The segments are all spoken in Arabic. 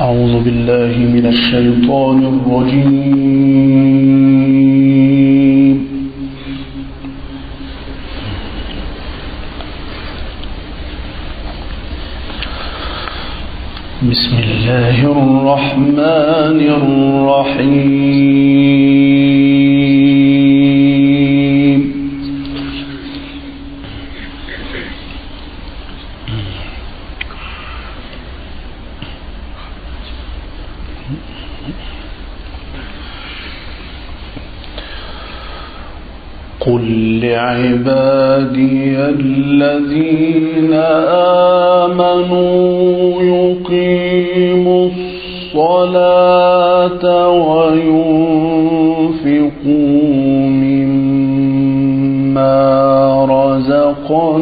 أعوذ بالله من الشيطان الرجيم. بسم الله الرحمن الرحيم. قل لعبادي الذين آمنوا يقيموا الصلاة وينفقوا مما رزقناهم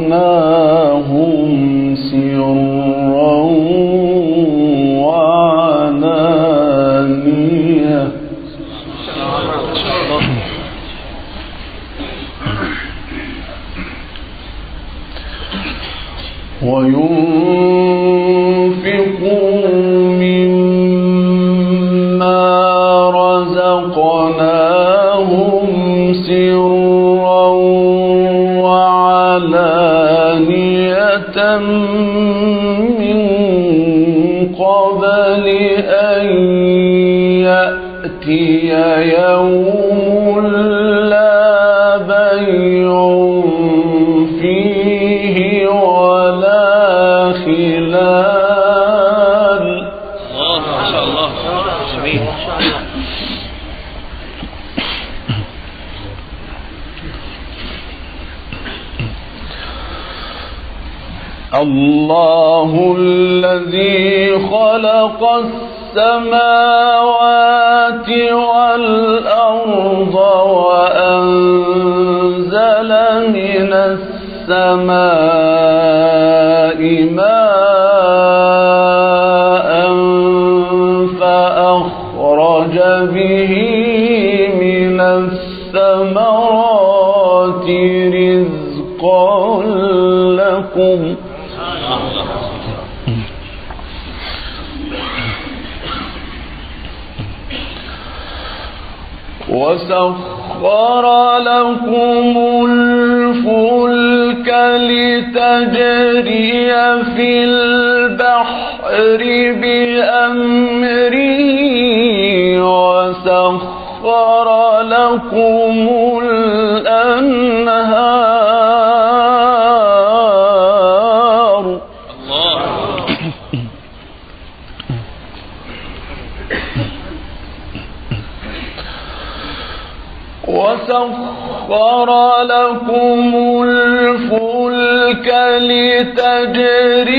سرا وعلانية وينفقوا مما رزقناهم سرا وعلانية من قبل أن يأتي يوم لا بيع فيه ولا خلال. ما شاء الله جميل. الله الذي خلق السماوات والأرض وأنزل من السماء ماء فأخرج به من الثمرات رزقا لكم وسخر لكم الفلك لتجري في البحر بأمره وسخر لكم الأنهار. وسخر لكم الفلك لتجري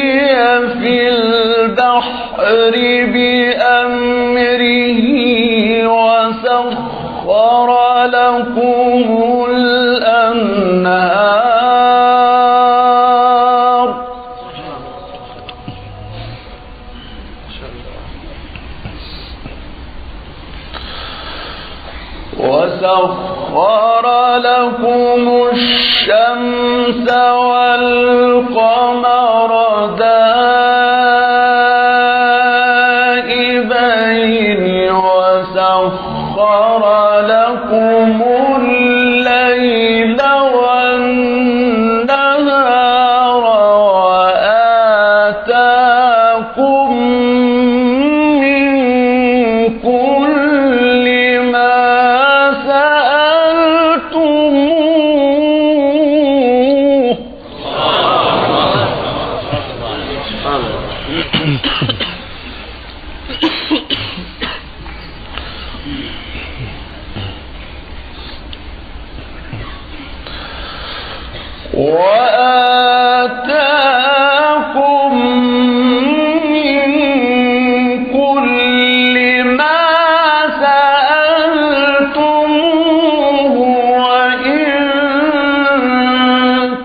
في البحر بأمره وسخر لكم الأنهار وسخر لكم الشمس والقمر دائبين وسخر لكم الليل والنهار وآتاكم من كل ما سألتموه. وآتاكم من كل ما سألتموه وإن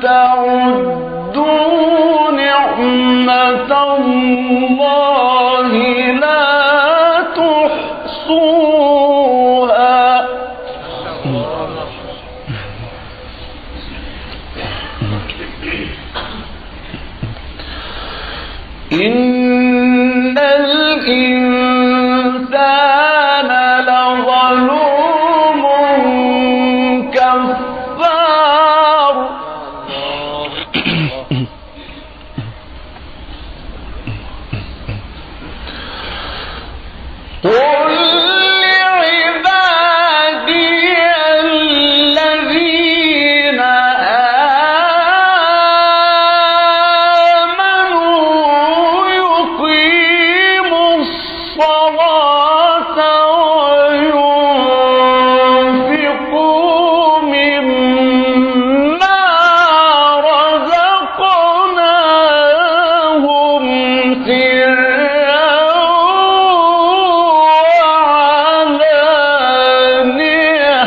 تعدوا نعمة الله لا تحصوها. الإنسان لظلوم كفار قل لعبادي الذين آمنوا يقيموا الصلاة وينفقوا مما رزقناهم سرا وعلانية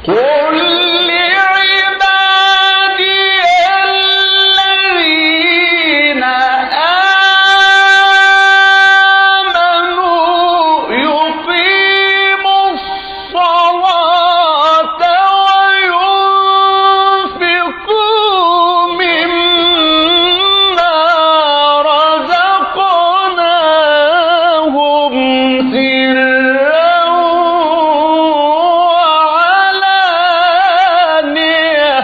قل لعبادي الذين آمنوا يقيموا الصلاة وينفقوا مما رزقناهم سرا وعلانية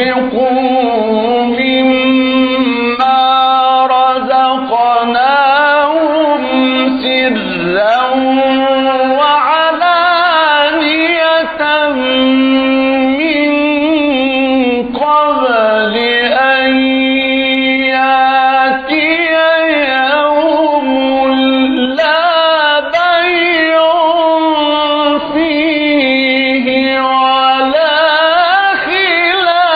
وينفقوا مما رزقناهم سرا وعلانية من قبل أن يأتي يوم لا بيع فيه ولا خلال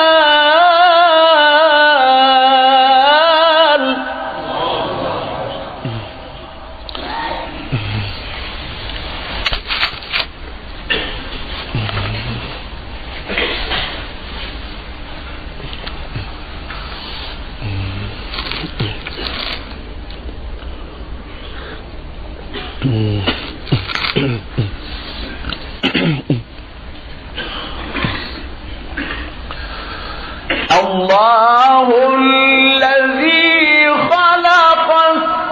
الله الذي خلق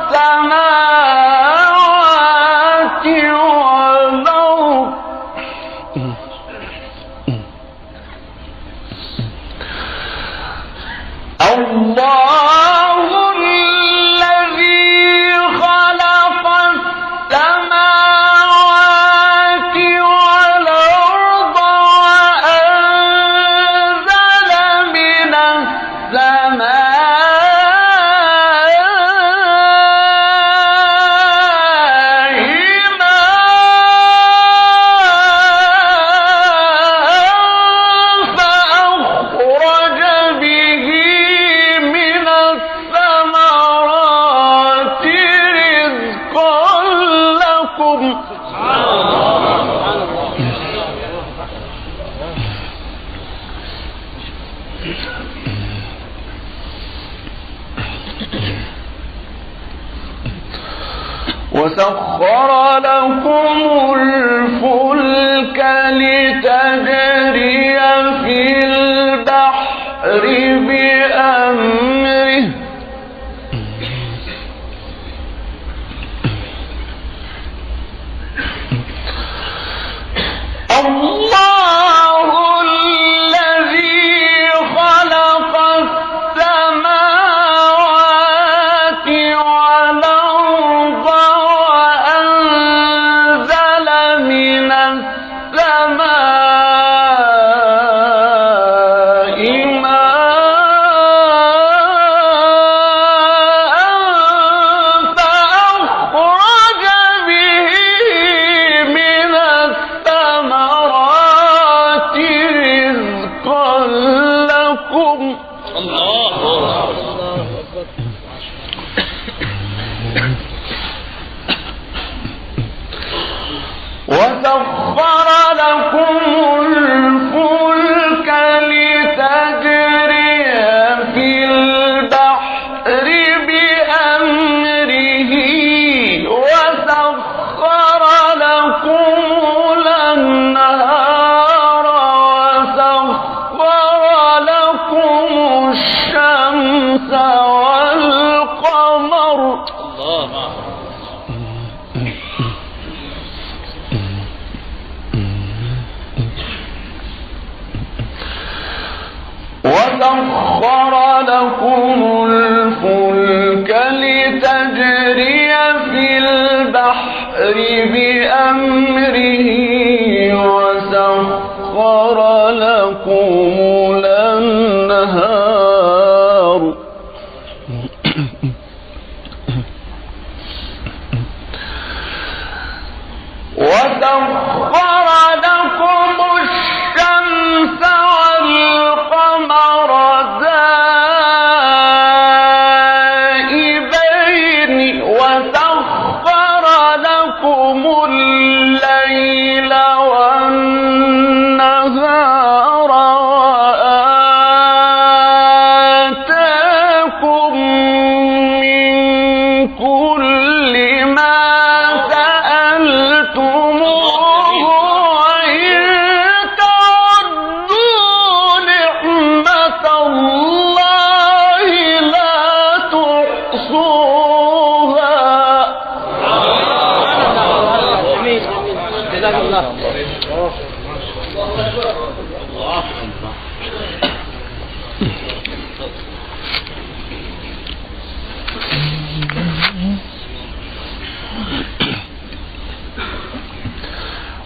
السماوات والأرض الله الذي خلق السماوات والأرض وأنزل من وسخر لكم الفلك لتجري في البحر بأمره الله الذي خلق السماوات والأرض وأنزل من السماء وسخر لكم الفلك لتجري في البحر بأمره وسخر لكم الأنهار وسخر لكم الشمس والقمر دائبين وسخر لكم الليل والنهار وآتاكم من كل ما سألتموه وإن تعدوا نعمة الله لا تحصوها جميل جزاك الله.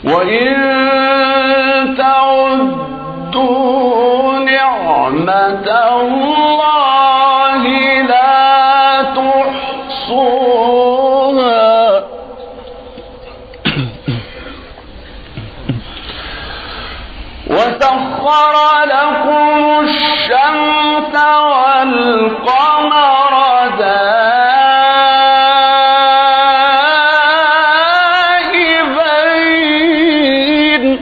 وإن تعدوا نعمة الله لا تحصوها وسخر لكم الشمس والقمر دائبين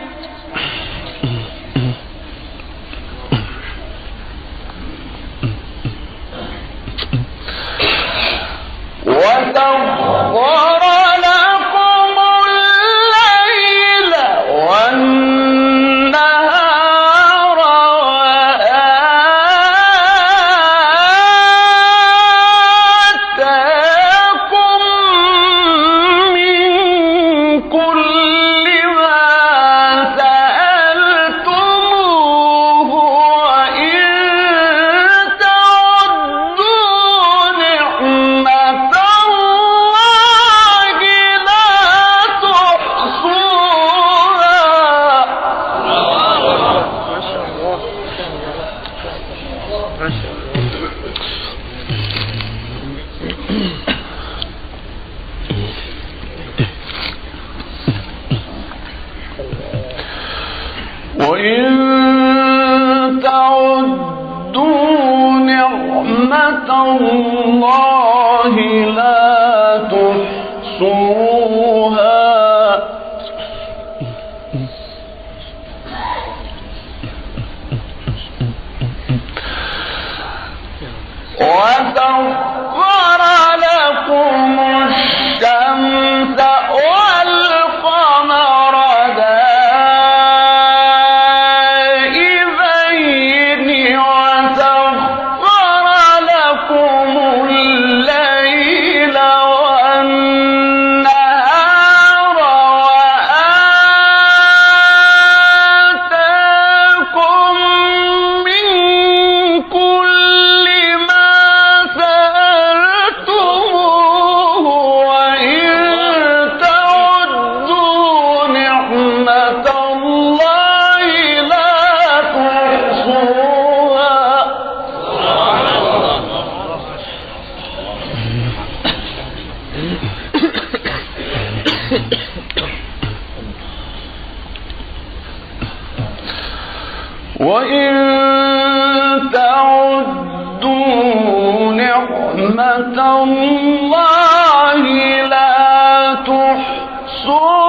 وسخر لكم الليل والنهار وآتاكم من كل ما سألتموه وإن تعدوا نعمة الله لا تحصوها وإن تعدوا نعمة الله لا تحصوها وسخر لكم الشمس والقمر دائبين وسخر لكم الليل والنهار وآتاكم من كل ما سألتموه وإن تعدوا نعمة الله لا تحصوها وإن تعدوا نعمة الله لا تحصوها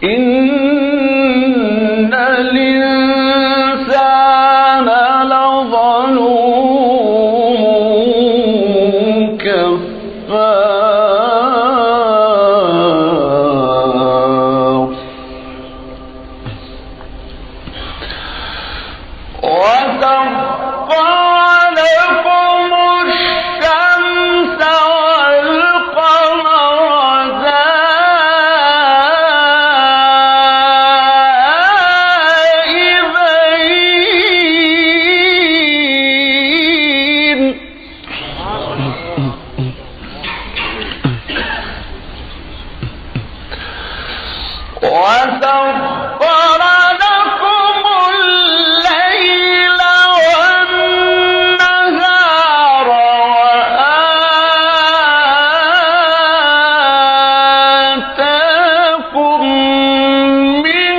إن الإنسان لظلوم كفار وسخر لكم الشمس والقمر وسخر لكم الليل والنهار وآتاكم من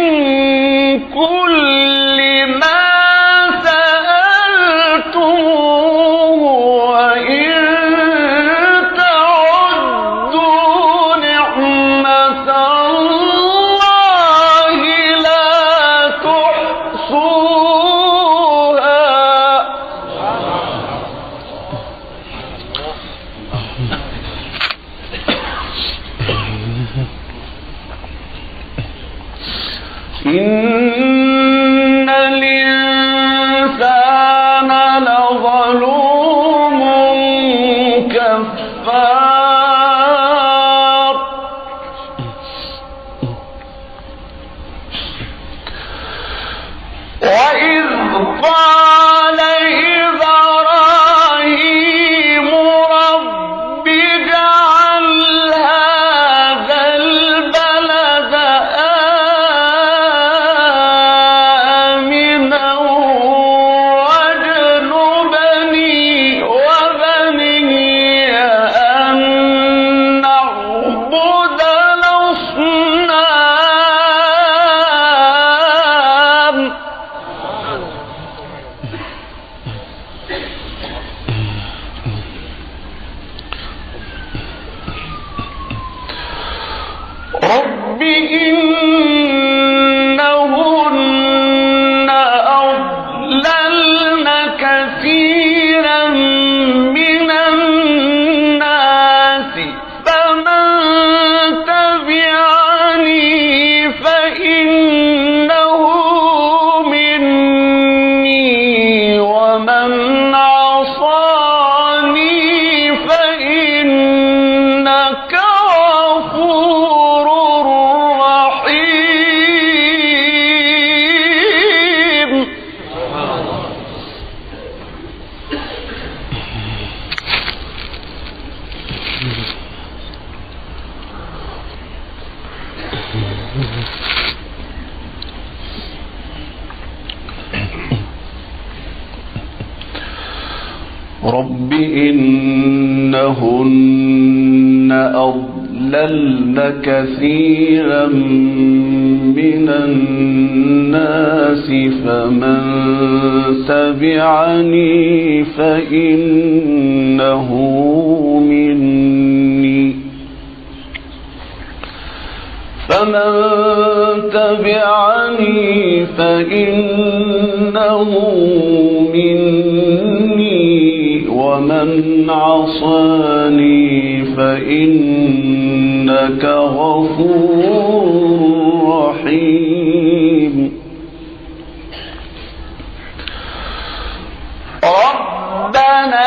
كل ما سألتموه وإن تعدوا نعمة الله لا تحصوها إن الإنسان لظلوم كفار وإذ قال إبراهيم رب اجعل هذا البلد آمنا واجنبني وبني أن نعبد الأصنام رب إنهن أضللن كثيرا من الناس فمن تبعني فإنه مني ومن عصاني فإنك غفور رحيم رب إنهن أضللن كثيرا من الناس فمن تبعني فإنه مني ومن عصاني فإنك غفور رحيم ربنا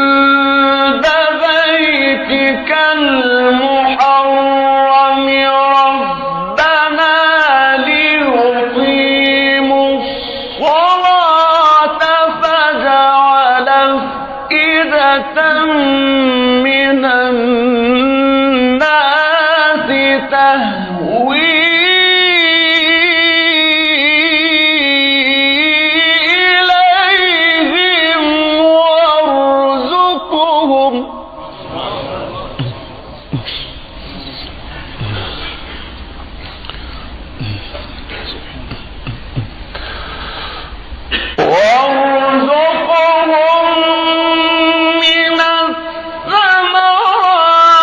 عند بيتك المحرم ربنا ليقيموا الصلاة فاجعل أفئدة من الناس تهوي وارزقهم من الثمرات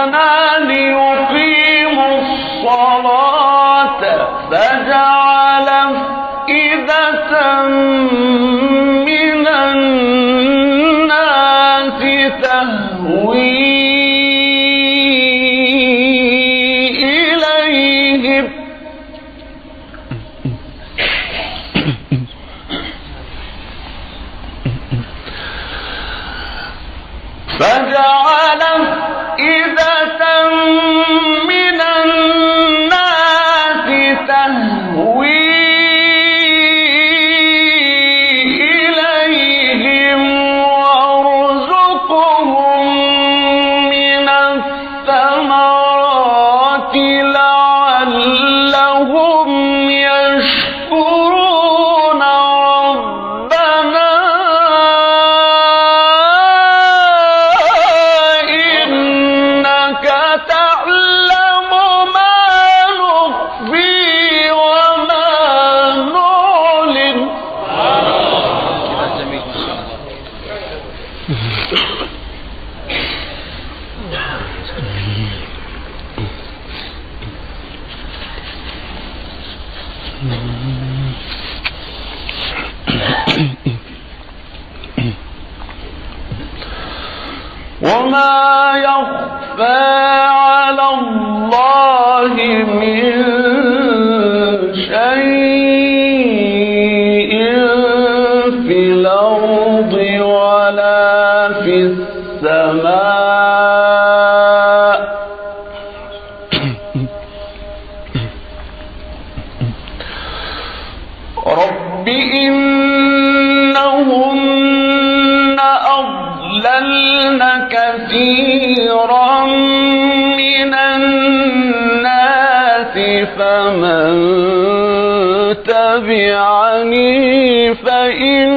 ربنا ليقيموا الصلاة فجعل أفئدة من الناس تهوي إليهم فجعل أفئدة من الناس تهوي إليهم وارزقهم من الثمرات لعلهم يشكرون ربنا إنك تعلم ما نخفي وما نعلن وما يخفى على الله من شيء في الأرض ولا في السماء رب إنهن أضللن كثيرا من الناس فمن تبعني فإنه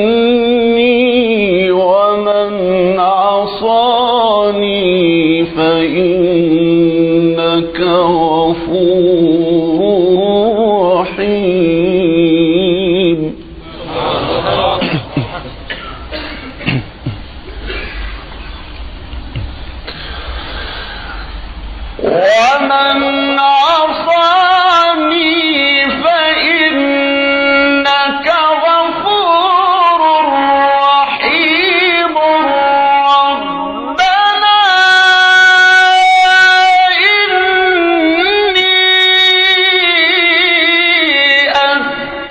مني ومن عصاني فإنك غفور رحيم ومن عصاني فإنك غفور رحيم ربنا إني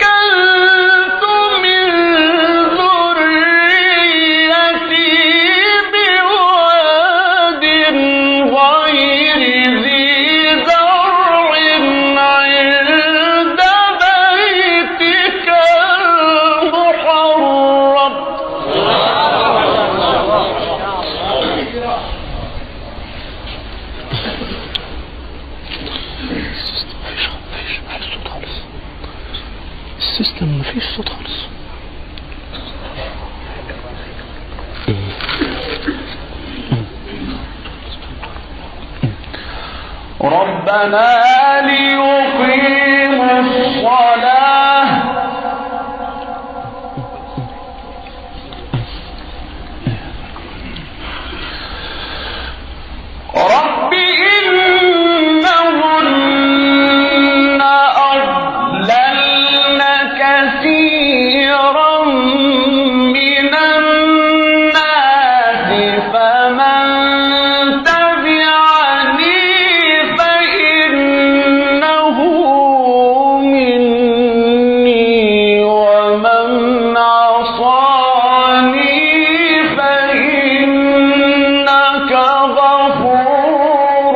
أسكنت من ذريتي بواد غير ذي زرع عند بيتك المحرم السيستم مفيش صوت خالص. ربنا ليقيموا الصلاة رب إنهن أضللن كثيرا من الناس فمن تبعني فإنه مني ومن عصاني فإنك غفور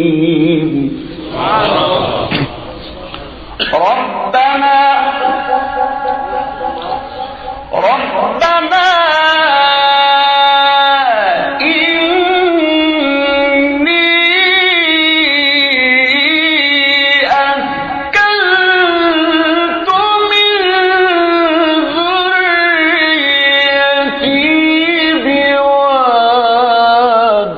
رحيم ربنا إني أسكنت من ذريتي بواد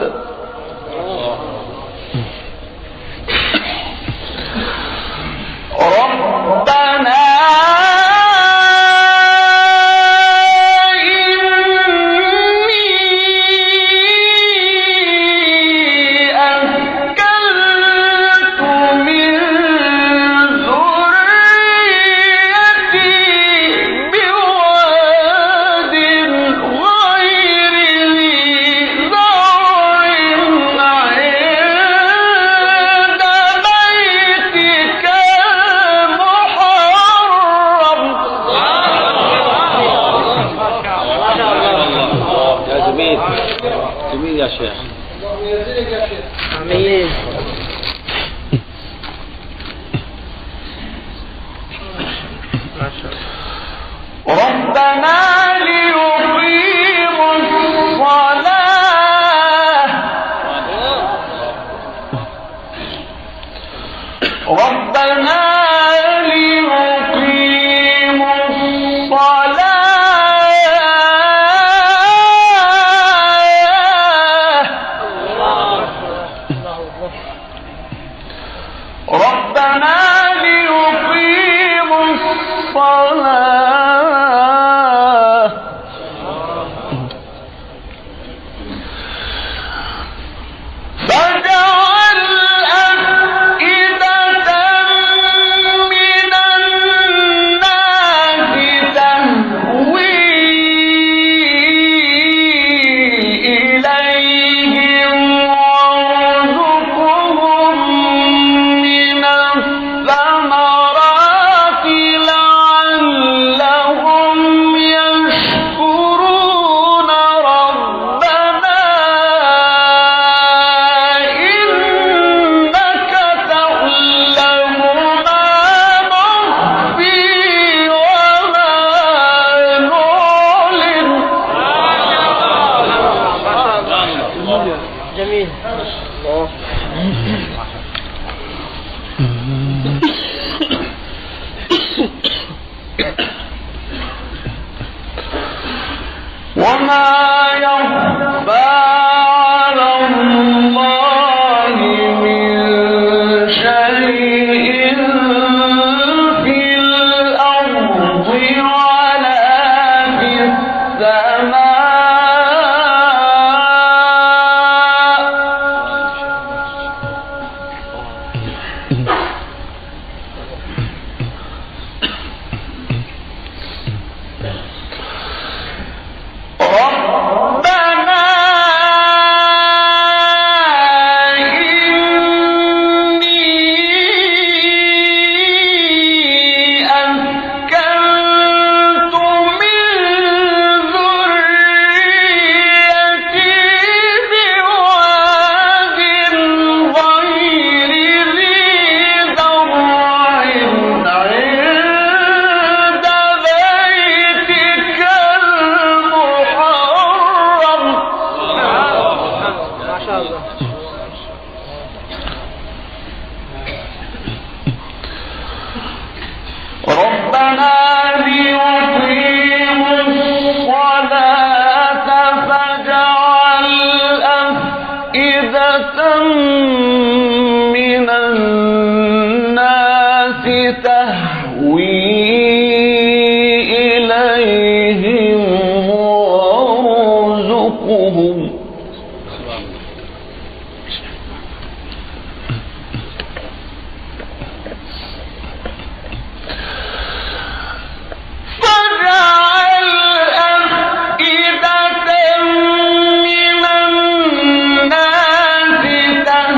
ربنا جميل. ربنا ليقيموا الصلاة ربنا ليقيموا الصلاة ربنا ليقيموا الصلاة فاجعل أفئدة من الناس تهوي إليهم وارزقهم من الثمرات لعلهم يشكرون ربنا إنك تعلم ما نخفي وما نعلن جميل. وما يخفى على الله من شيء في الأرض ولا في السماء ربنا إني أسكنت من ذريتي بواد غير ذي زرع عند بيتك المحرم ما شاء الله. ربنا ليقيموا الصلاة فاجعل أفئدة من الناس تهوي إليهم وارزقهم فاجعل أفئدة من الناس تهوي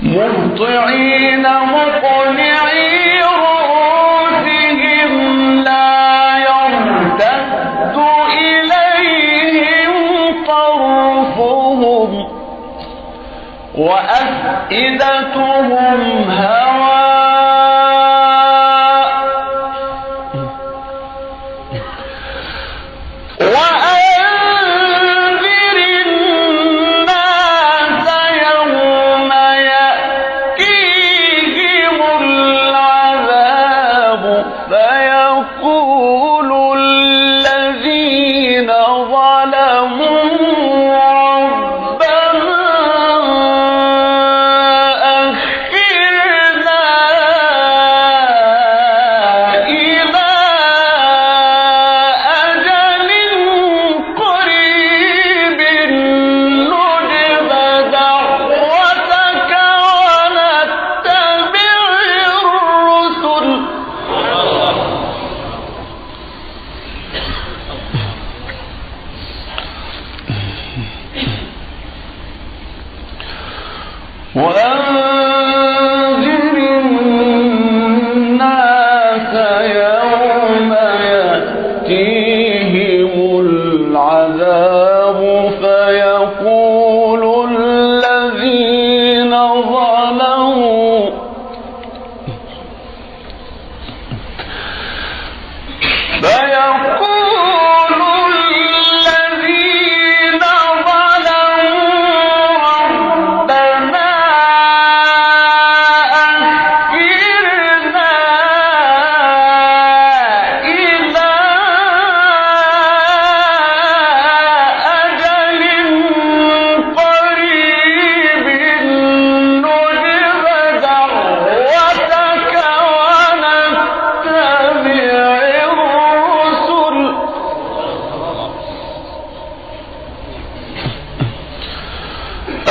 مهطعين مقنعي رؤوسهم لا يرتد إليهم طرفهم وأفئدتهم هواء وأنذر الناس يوم يأتيهم العذاب فيقول الذين ظلموا وأنذر الناس يوم يأتيهم العذاب فيقول الذين ظلموا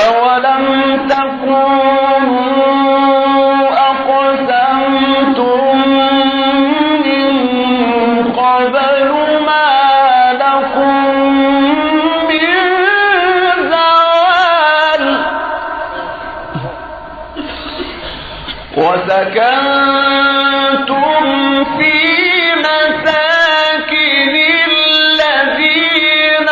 أولم تكونوا أقسمتم من قبل ما لكم من زوال وسكنتم في مساكن الذين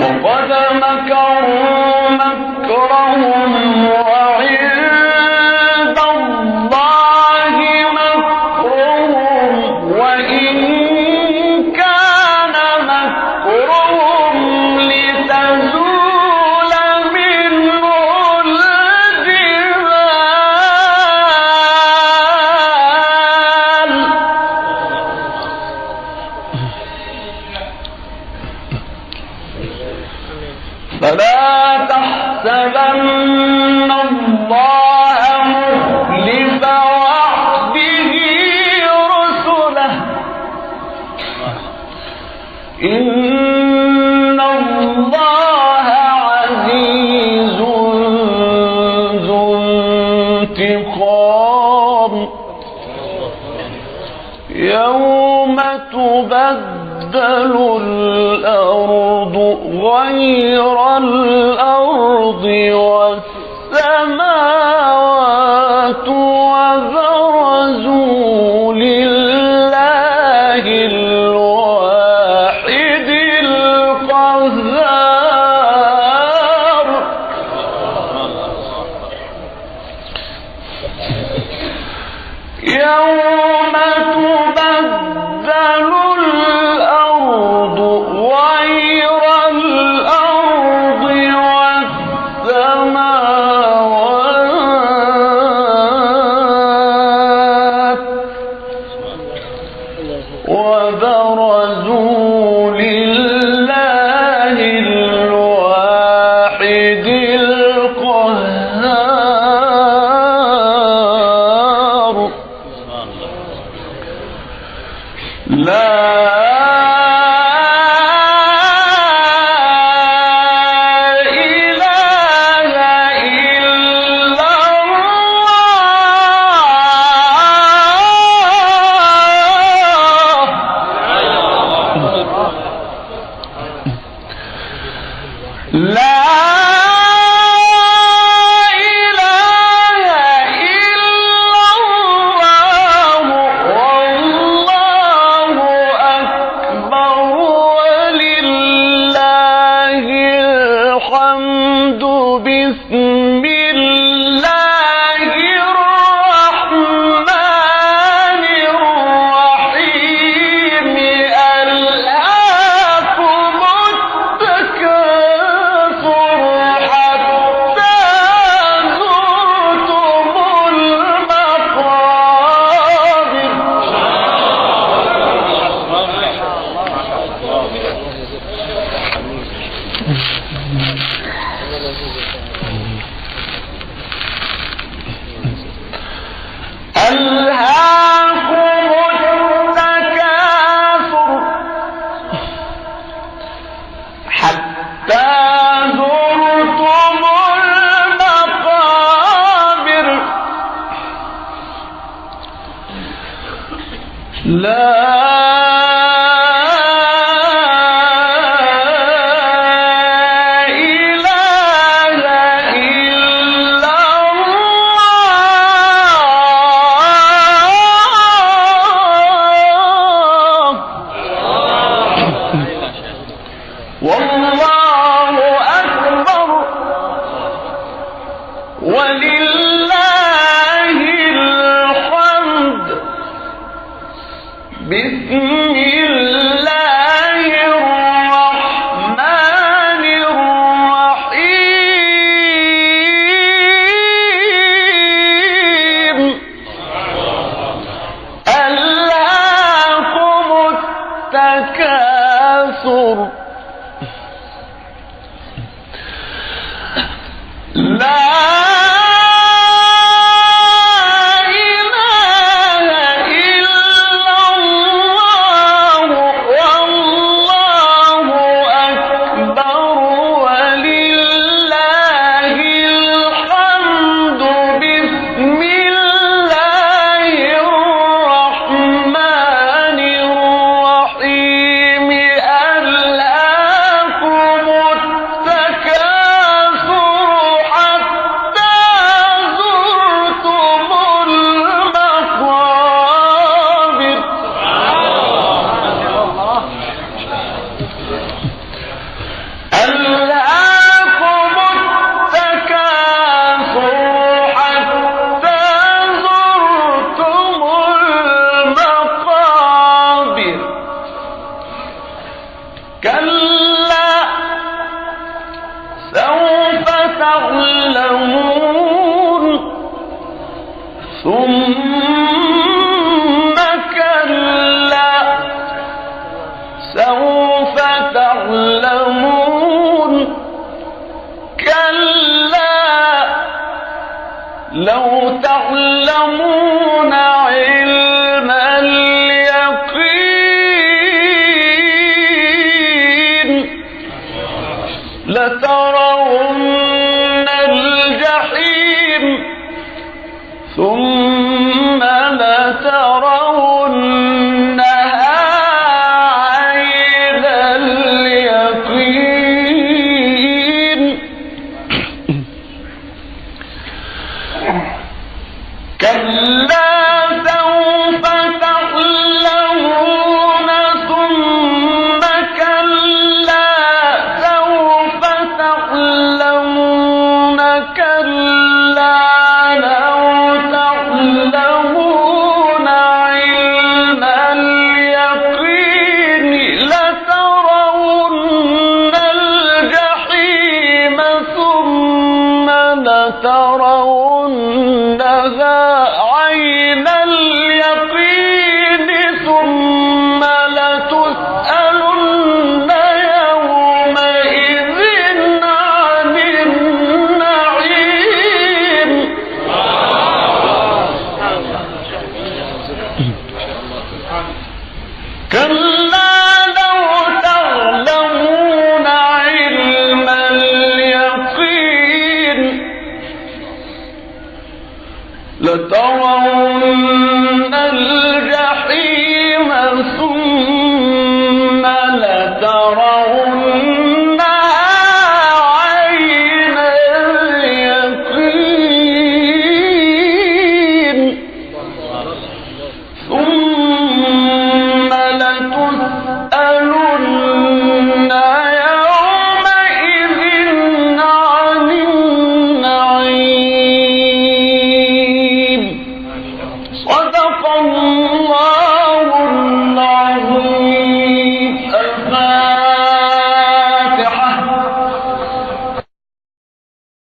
وقد مكروا مكرهم وعند الله مكرهم وإن كان مكرهم لتزول منه الجبال فلا تحسبن الله مخلف وعده رسله إن الله عزيز ذو انتقام يوم تبدل الأرض غير الأرض والسماوات وبرزوا لله الواحد القهار يوم تبدل الأرض غير الأرض والسماوات وبرزوا لله الواحد القهار لا إله إلا الله لا بسم الله الرحمن الرحيم ألهاكم التكاثر حتى زرتم المقابر ألهاكم التكاثر حتى زرتم المقابر لا والله أكبر ولله الحمد بسم الله الرحمن الرحيم ألهاكم التكاثر لا إله إلا الله والله أكبر ولله الحمد بسم الله الرحمن الرحيم ألهاكم التكاثر حتى لو تعلمون علم اليقين لترون الجحيم ثم لترونها عين اليقين كلا سوف تعلمون ثم كلا سوف تعلمون كلا لو تعلمون علم اليقين لترون الجحيم ثم لترونها عين اليقين ثم لتسألن يومئذ عن النعيم كلا لو تعلمون علم اليقين لترون